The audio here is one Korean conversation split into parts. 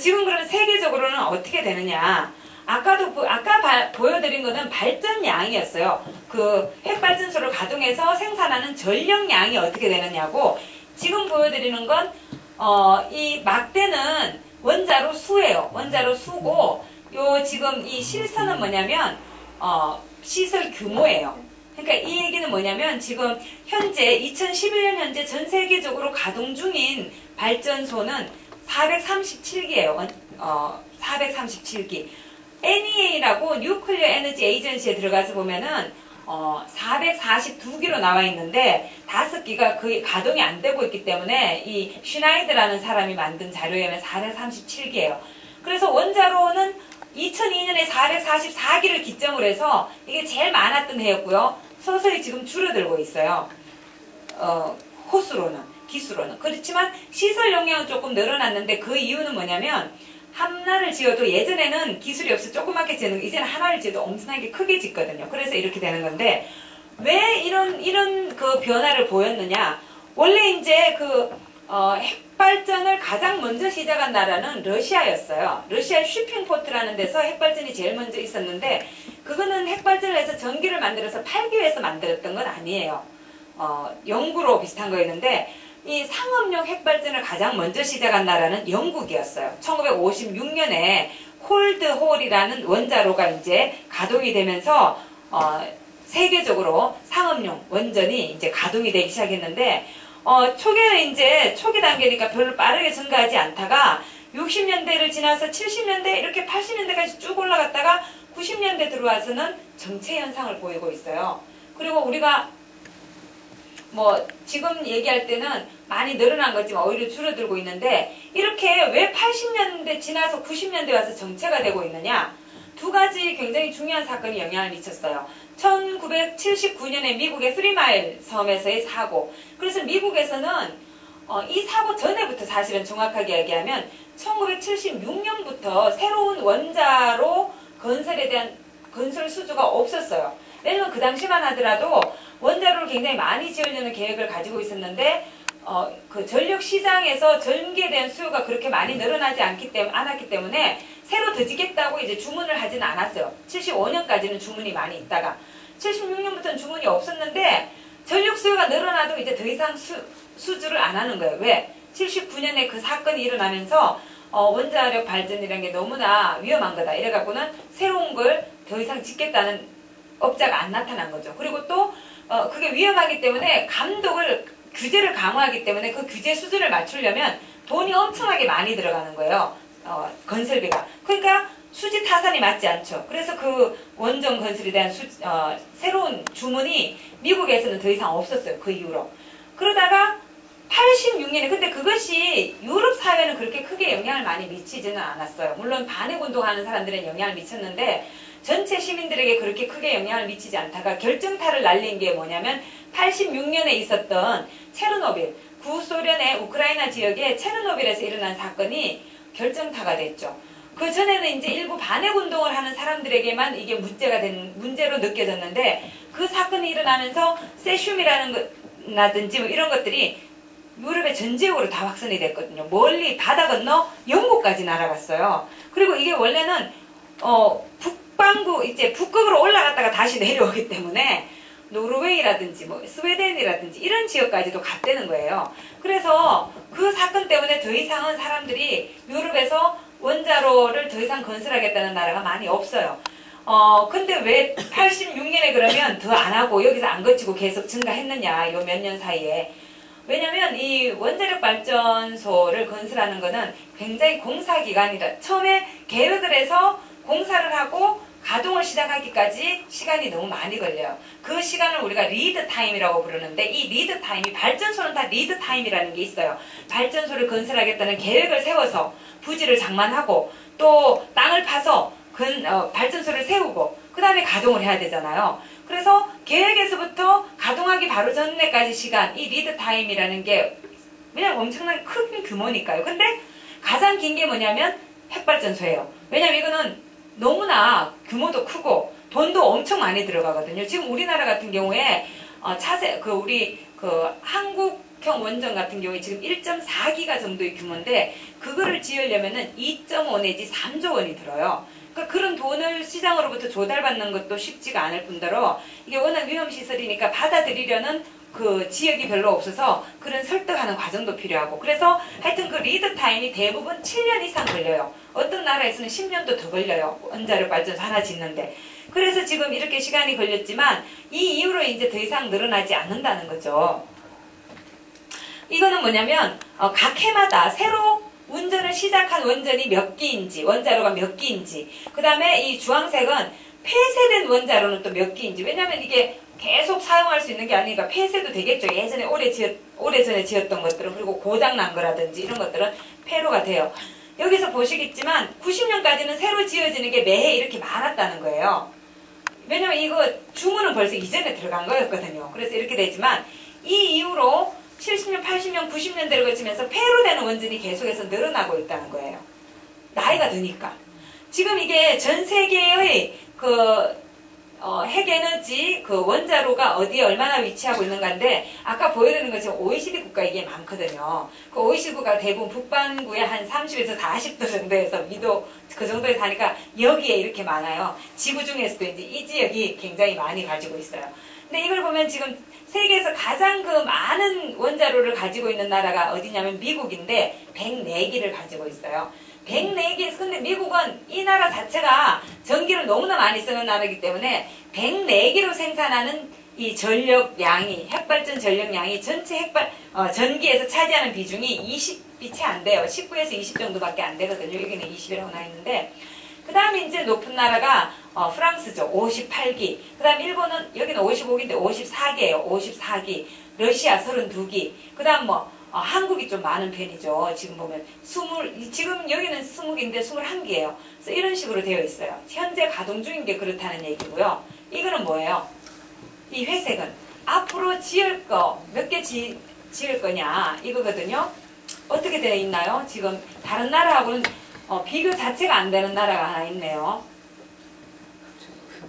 지금 그럼 세계적으로는 어떻게 되느냐? 아까 보여드린 거는 발전량이었어요. 그 핵발전소를 가동해서 생산하는 전력량이 어떻게 되느냐고, 지금 보여드리는 건 이 막대는 원자로 수예요. 원자로 수고, 요 지금 이 실선은 뭐냐면 시설 규모예요. 그러니까 이 얘기는 뭐냐면 지금 현재 2011년 현재 전 세계적으로 가동 중인 발전소는 437기예요. 437기. NEA라고 뉴클리어 에너지 에이전시에 들어가서 보면은 442기로 나와 있는데 5기가 거의 가동이 안 되고 있기 때문에 이 슈나이드라는 사람이 만든 자료에 의하면 437기예요. 그래서 원자로는 2002년에 444기를 기점으로 해서 이게 제일 많았던 해였고요. 서서히 지금 줄어들고 있어요. 호수로는, 기수로는. 그렇지만 시설 용량은 조금 늘어났는데 그 이유는 뭐냐면 하나를 지어도 예전에는 기술이 없어 조그맣게 짓는 거, 이제는 하나를 지어도 엄청나게 크게 짓거든요. 그래서 이렇게 되는 건데, 왜 이런 그 변화를 보였느냐? 원래 이제 핵발전을 가장 먼저 시작한 나라는 러시아였어요. 러시아 쉬핑포트라는 데서 핵발전이 제일 먼저 있었는데, 그거는 핵발전을 해서 전기를 만들어서 팔기 위해서 만들었던 건 아니에요. 연구로 비슷한 거였는데, 이 상업용 핵발전을 가장 먼저 시작한 나라는 영국이었어요. 1956년에 콜드홀이라는 원자로가 이제 가동이 되면서 세계적으로 상업용 원전이 이제 가동이 되기 시작했는데, 초기에는 이제 초기 단계니까 별로 빠르게 증가하지 않다가 60년대를 지나서 70년대 이렇게 80년대까지 쭉 올라갔다가 90년대 들어와서는 정체 현상을 보이고 있어요. 그리고 우리가 지금 얘기할 때는 많이 늘어난 거지만 오히려 줄어들고 있는데, 이렇게 왜 80년대 지나서 90년대 와서 정체가 되고 있느냐? 두 가지 굉장히 중요한 사건이 영향을 미쳤어요. 1979년에 미국의 쓰리마일 섬에서의 사고. 그래서 미국에서는 이 사고 전에부터 사실은 정확하게 얘기하면 1976년부터 새로운 원자로 건설에 대한 건설 수주가 없었어요. 왜냐면 그 당시만 하더라도 원자로를 굉장히 많이 지으려는 계획을 가지고 있었는데 그 전력 시장에서 전기에 대한 수요가 그렇게 많이 늘어나지 않았기 때문에 새로 더 짓겠다고 이제 주문을 하지는 않았어요. 75년까지는 주문이 많이 있다가 76년부터는 주문이 없었는데 전력 수요가 늘어나도 이제 더 이상 수주를 안 하는 거예요. 왜? 79년에 그 사건이 일어나면서 원자력 발전이라는 게 너무나 위험한 거다. 이래갖고는 새로운 걸 더 이상 짓겠다는 업자가 안 나타난 거죠. 그리고 또 그게 위험하기 때문에 규제를 강화하기 때문에 그 규제 수준을 맞추려면 돈이 엄청나게 많이 들어가는 거예요. 건설비가. 그러니까 수지 타산이 맞지 않죠. 그래서 그 원전 건설에 대한 새로운 주문이 미국에서는 더 이상 없었어요. 그 이후로. 그러다가 86년에, 근데 그것이 유럽 사회는 그렇게 크게 영향을 많이 미치지는 않았어요. 물론 반핵운동하는 사람들은 영향을 미쳤는데 전체 시민들에게 그렇게 크게 영향을 미치지 않다가 결정타를 날린 게 뭐냐면 86년에 있었던 체르노빌, 구소련의 우크라이나 지역의 체르노빌에서 일어난 사건이 결정타가 됐죠. 그 전에는 이제 일부 반핵운동을 하는 사람들에게만 이게 문제로 느껴졌는데, 그 사건이 일어나면서 세슘이라든지 이런 것들이 유럽의 전 지역으로 다 확산이 됐거든요. 멀리 바다 건너 영국까지 날아갔어요. 그리고 이게 원래는 북반구 이제 북극으로 올라갔다가 다시 내려오기 때문에 노르웨이라든지 스웨덴이라든지 이런 지역까지도 갔다는 거예요. 그래서 그 사건 때문에 더 이상은 사람들이 유럽에서 원자로를 더 이상 건설하겠다는 나라가 많이 없어요. 근데 왜 86년에 그러면 더 안 하고 여기서 안 거치고 계속 증가했느냐, 요 몇 년 사이에. 왜냐면 이 원자력 발전소를 건설하는 거는 굉장히 공사기간이라, 처음에 계획을 해서 공사를 하고 가동을 시작하기까지 시간이 너무 많이 걸려요. 그 시간을 우리가 리드 타임이라고 부르는데, 이 리드 타임이, 발전소는 다 리드 타임이라는 게 있어요. 발전소를 건설하겠다는 계획을 세워서 부지를 장만하고 또 땅을 파서 발전소를 세우고 그 다음에 가동을 해야 되잖아요. 그래서 계획에서부터 가동하기 바로 전에까지 시간, 이 리드 타임이라는 게 그냥 엄청나게 큰 규모니까요. 근데 가장 긴 게 뭐냐면 핵발전소예요. 왜냐면 이거는 너무나 규모도 크고 돈도 엄청 많이 들어가거든요. 지금 우리나라 같은 경우에 우리 한국 형 원전 같은 경우에 지금 1.4기가 정도의 규모인데 그거를 지으려면은 2.5 내지 3조 원이 들어요. 그러니까 그런 돈을 시장으로부터 조달받는 것도 쉽지가 않을 뿐더러 이게 워낙 위험시설이니까 받아들이려는 그 지역이 별로 없어서 그런 설득하는 과정도 필요하고 그래서 하여튼 그 리드 타임이 대부분 7년 이상 걸려요. 어떤 나라에서는 10년도 더 걸려요. 원자력 발전소 하나 짓는데. 그래서 지금 이렇게 시간이 걸렸지만 이 이후로 이제 더 이상 늘어나지 않는다는 거죠. 이거는 뭐냐면 각 해마다 새로 운전을 시작한 원전이 몇 기인지 원자로가 몇 기인지 그 다음에 이 주황색은 폐쇄된 원자로는 또 몇 기인지 왜냐면 이게 계속 사용할 수 있는 게 아니니까 폐쇄도 되겠죠. 예전에 오래전에 지었던 것들은 그리고 고장난 거라든지 이런 것들은 폐로가 돼요. 여기서 보시겠지만 90년까지는 새로 지어지는 게 매해 이렇게 많았다는 거예요. 왜냐면 이거 주문은 벌써 이전에 들어간 거였거든요. 그래서 이렇게 되지만 이 이후로 70년, 80년, 90년대를 거치면서 폐로 되는 원전이 계속해서 늘어나고 있다는 거예요. 나이가 드니까. 지금 이게 전 세계의 핵에너지 원자로가 어디에 얼마나 위치하고 있는가인데 아까 보여드리는 것처럼 OECD 국가 이게 많거든요. 그 OECD 국가 대부분 북반구에 한 30에서 40도 정도에서 미도 그 정도에 사니까 여기에 이렇게 많아요. 지구 중에서도 이제 이 지역이 굉장히 많이 가지고 있어요. 근데 이걸 보면 지금 세계에서 가장 그 많은 원자로를 가지고 있는 나라가 어디냐면 미국인데 104기를 가지고 있어요. 104기, 근데 미국은 이 나라 자체가 전기를 너무나 많이 쓰는 나라이기 때문에 104기로 생산하는 이 전력량이, 핵발전 전력량이 전체 전기에서 차지하는 비중이 20이 채 안 돼요. 19에서 20 정도밖에 안 되거든요. 여기는 20이라고 나와 있는데. 그 다음에 이제 높은 나라가 프랑스죠. 58기. 그 다음 일본은 여기는 55기인데 54개예요. 54기. 러시아 32기. 그 다음 한국이 좀 많은 편이죠. 지금 보면 지금 여기는 20기인데 21기예요. 그래서 이런 식으로 되어 있어요. 현재 가동 중인 게 그렇다는 얘기고요. 이거는 뭐예요? 이 회색은 앞으로 지을 거 몇 개 지을 거냐 이거거든요. 어떻게 되어 있나요? 지금 다른 나라하고는 비교 자체가 안 되는 나라가 하나 있네요.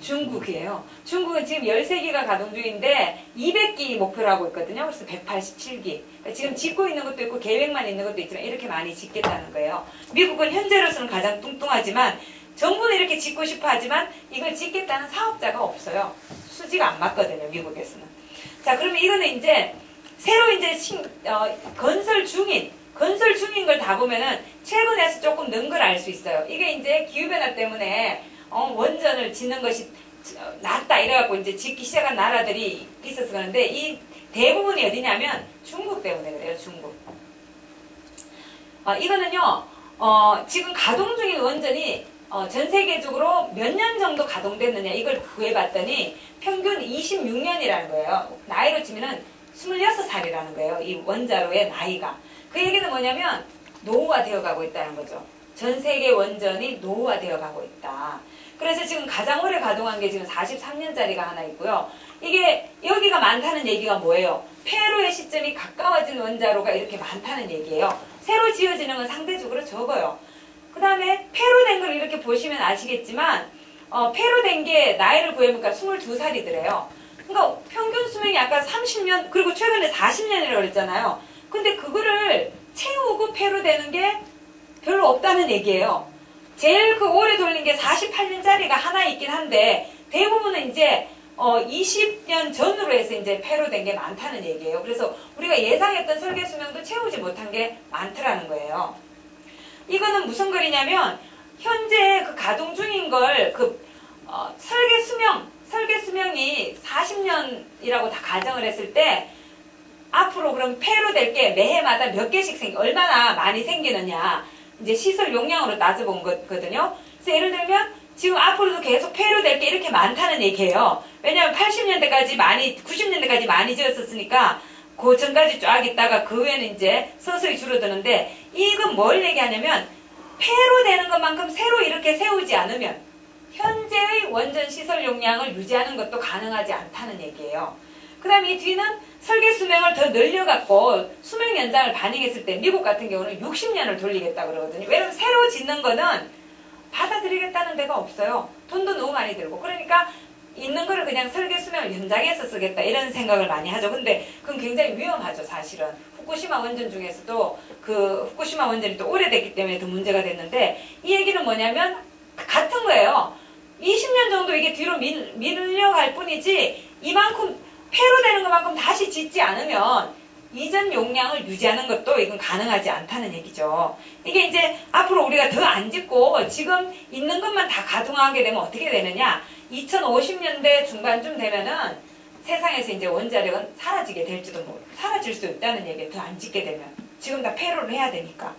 중국이에요. 중국은 지금 13기가 가동 중인데 200기 목표로 하고 있거든요. 그래서 187기. 그러니까 지금 짓고 있는 것도 있고 계획만 있는 것도 있지만 이렇게 많이 짓겠다는 거예요. 미국은 현재로서는 가장 뚱뚱하지만 정부는 이렇게 짓고 싶어 하지만 이걸 짓겠다는 사업자가 없어요. 수지가 안 맞거든요. 미국에서는. 자, 그러면 이거는 이제 새로 이제 건설 중인 걸 다 보면은 최근에서 조금 는 걸 알 수 있어요. 이게 이제 기후변화 때문에 원전을 짓는 것이 낫다 이래갖고 이제 짓기 시작한 나라들이 있어서 그런데 이 대부분이 어디냐면 중국 때문에 그래요. 중국. 이거는요. 지금 가동 중인 원전이 전 세계적으로 몇 년 정도 가동됐느냐 이걸 구해봤더니 평균 26년이라는 거예요. 나이로 치면은 26살이라는 거예요. 이 원자로의 나이가. 그 얘기는 뭐냐면 노후화되어 가고 있다는 거죠. 전 세계 원전이 노후화되어 가고 있다. 그래서 지금 가장 오래 가동한 게 지금 43년짜리가 하나 있고요. 이게 여기가 많다는 얘기가 뭐예요? 폐로의 시점이 가까워진 원자로가 이렇게 많다는 얘기예요. 새로 지어지는 건 상대적으로 적어요. 그 다음에 폐로된 걸 이렇게 보시면 아시겠지만 폐로된 게 나이를 구해보니까 22살이더래요. 그러니까 평균 수명이 아까 30년 그리고 최근에 40년이라고 그랬잖아요. 근데 그거를 채우고 폐로되는 게 별로 없다는 얘기예요. 제일 오래 돌린 게 48년짜리가 하나 있긴 한데 대부분은 이제 20년 전으로 해서 이제 폐로된 게 많다는 얘기예요. 그래서 우리가 예상했던 설계 수명도 채우지 못한 게 많더라는 거예요. 이거는 무슨 글이냐면 현재 그 가동 중인 걸 설계 수명이 40년이라고 다 가정을 했을 때 앞으로 그럼 폐로될 게 매해마다 몇 개씩 얼마나 많이 생기느냐 이제 시설 용량으로 따져본 거거든요. 그래서 예를 들면 지금 앞으로도 계속 폐로될 게 이렇게 많다는 얘기예요. 왜냐하면 80년대까지 90년대까지 많이 지었었으니까 그 전까지 쫙 있다가 그 후에는 이제 서서히 줄어드는데 이건 뭘 얘기하냐면 폐로되는 것만큼 새로 이렇게 세우지 않으면 현재의 원전 시설 용량을 유지하는 것도 가능하지 않다는 얘기예요. 그 다음에 이 뒤는 설계 수명을 더 늘려갖고 수명 연장을 반영했을 때 미국 같은 경우는 60년을 돌리겠다 그러거든요. 왜냐면 새로 짓는 거는 받아들이겠다는 데가 없어요. 돈도 너무 많이 들고. 그러니까 있는 거를 그냥 설계 수명을 연장해서 쓰겠다 이런 생각을 많이 하죠. 근데 그건 굉장히 위험하죠, 사실은. 후쿠시마 원전 중에서도 그 후쿠시마 원전이 또 오래됐기 때문에 더 문제가 됐는데 이 얘기는 뭐냐면 같은 거예요. 20년 정도 이게 뒤로 밀려갈 뿐이지 이만큼 폐로되는 것만큼 다시 짓지 않으면 이전 용량을 유지하는 것도 이건 가능하지 않다는 얘기죠. 이게 이제 앞으로 우리가 더 안 짓고 지금 있는 것만 다 가동하게 되면 어떻게 되느냐? 2050년대 중반쯤 되면은 세상에서 이제 원자력은 사라지게 될지도 사라질 수 있다는 얘기예요. 더 안 짓게 되면. 지금 다 폐로를 해야 되니까.